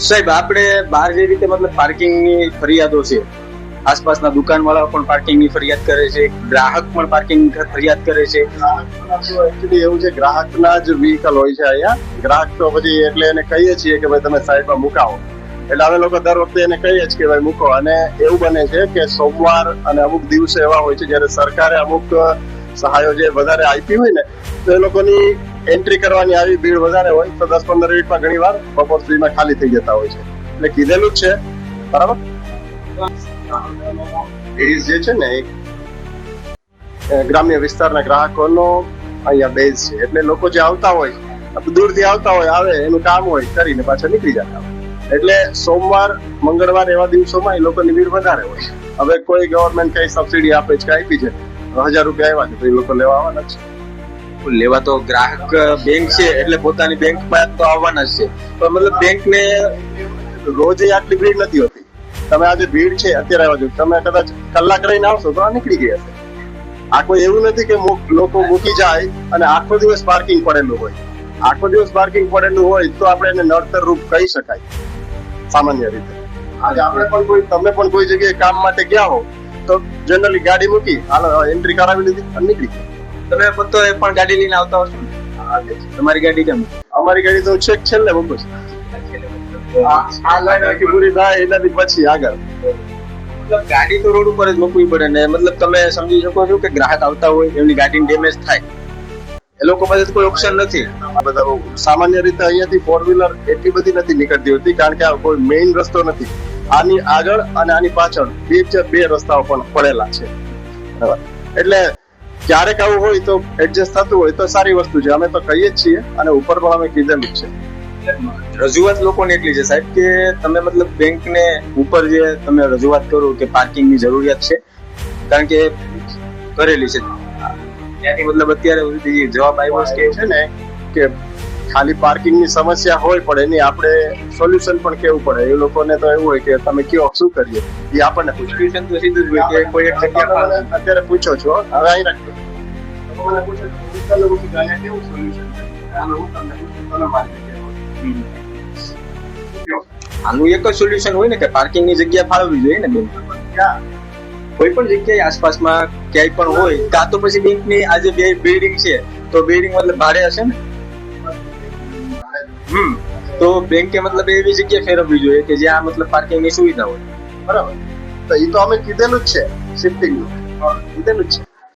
સાહેબ આપણે બહાર જે રીતે મતલબ પાર્કિંગની ફરિયાદો છે, આસપાસના દુકાનવાળાઓ પણ પાર્કિંગની ફરિયાદ કરે છે, ગ્રાહક પણ પાર્કિંગની ફરિયાદ કરે છે. એકચ્યુઅલી એવું છે, ગ્રાહકના જ વ્હીકલ હોય છે અહીંયા. ગ્રાહક તો પછી એટલે એને કહીએ છીએ કે ભાઈ તમે સાઈડમાં મુકાવો, એટલે અમે લોકો દર વખતે એને કહીએ છીએ કે ભાઈ મૂકો. અને એવું બને છે કે સોમવાર અને અમુક દિવસે એવા હોય છે જ્યારે સરકારે અમુક સહાયો જે વધારે આપી હોય ને, તો એ લોકોની એન્ટ્રી કરવાની આવી ભીડ વધારે હોય તો 10-15 મિનિટમાં ઘણી વાર બપોર સુધીમાં ખાલી થઈ જતા હોય છે. એટલે કીધેલું જ છે, બરાબર. બેઝ જે છે ને એક ગ્રામ્ય વિસ્તારના ગ્રાહકોનો અહીંયા બેઝ છે. એટલે લોકો જે આવતા હોય, દૂરથી આવતા હોય, આવે એનું કામ હોય કરીને પાછા નીકળી જતા હોય. એટલે સોમવાર, મંગળવાર એવા દિવસોમાં એ લોકોની ભીડ વધારે હોય. હવે કોઈ ગવર્મેન્ટ કઈ સબસિડી આપે છે કે આપી છે, 1000 રૂપિયા આવ્યા છે તો એ લોકો લેવા આવવાના છે. લેવા તો ગ્રાહક બેંક છે એટલે પોતાની બેંકમાં તો આવવાના જ છે. તો મતલબ બેંકને રોજ આટલી ભીડ નથી હોતી. તમે આજે ભીડ છે અત્યારે આવ્યા છો, તમે કદાચ કલાક રહીને આવશો તો આ નીકળી ગયા હશે. આ કોઈ એવું નથી કે લોકો મૂકી જાય અને આખો દિવસ પાર્કિંગ પડેલું હોય. આખો દિવસ પાર્કિંગ પડેલું હોય તો આપણે એને નડતર રૂપ કહી શકાય સામાન્ય રીતે. આજે આપણે પણ કોઈ, તમે પણ કોઈ જગ્યાએ કામ માટે ગયા હો તો જનરલી ગાડી મૂકી, હાલો એન્ટ્રી કરાવી લીધી અને નીકળી ગયા. તમે પોતે પણ ગાડી લઈને આવતા હશો ને? તમારી ગાડી કેમ? અમારી ગાડી તો છેક છેલ્લે બપોર આ લાઈન આખી પૂરી થાય એનાથી પછી આગળ. મતલબ ગાડી તો રોડ ઉપર જ મૂકવી પડે ને. મતલબ તમે સમજી શકો છો કે ગ્રાહક આવતા હોય, એમની ગાડીની ડેમેજ થાય, એ લોકો પાસે કોઈ ઓપ્શન નથી. બધા સામાન્ય રીતે અહીંયાથી 4 વ્હીલર એટલી બધી નથી નીકળતી હોતી, કારણ કે આ કોઈ મેઇન રસ્તો નથી. આની આગળ અને આની પાછળ બે રસ્તાઓ પણ પડેલા છે, બરાબર. એટલે ક્યારેક આવું હોય તો એડજસ્ટ થતું હોય તો સારી વસ્તુ છે. અમે તો કહીએ જ છીએ અને ઉપર પણ અમે કીધેલું જ છે. રજૂઆત લોકોને એટલી છે સાહેબ કે તમે મતલબ બેંકને ઉપર જે તમે રજૂઆત કરો કે પાર્કિંગની જરૂરિયાત છે, કારણ કે કરેલી છે, ત્યાંથી મતલબ અત્યારે સુધી જવાબ આવ્યો છે ને કે ખાલી પાર્કિંગની સમસ્યા હોય પણ એની આપણે સોલ્યુશન પણ કેવું પડે. એ લોકોને તો એવું હોય કે તમે કયો શું કરીએ, એ આપણને સોલ્યુશન તો સીધું જ હોય કે કોઈ એક જગ્યા અત્યારે પૂછો છો, હવે અહીં રાખજો. મને પૂછો છો અહીંયા કેવું સોલ્યુશન છે, આનું હું તમને પૂછું, તમે મારી આનું એક જ સોલ્યુશન હોય ને કે પાર્કિંગની જગ્યા ફાળવવી જોઈએ ને બેંક. કોઈ પણ જગ્યાએ આસપાસમાં ક્યાંય પણ હોય, કાં તો પછી બેંકની આજે બે બિલ્ડિંગ છે તો બિલ્ડિંગ મતલબ ભાડે હશે ને. તો બેંકે મતલબ એવી જગ્યા ફેરવવી જોઈએ કે જ્યાં મતલબ પાર્કિંગની સુવિધા હોય, બરાબર. તો એ તો અમે કીધેલું જ છે, શિફ્ટિંગ કીધેલું જ છે.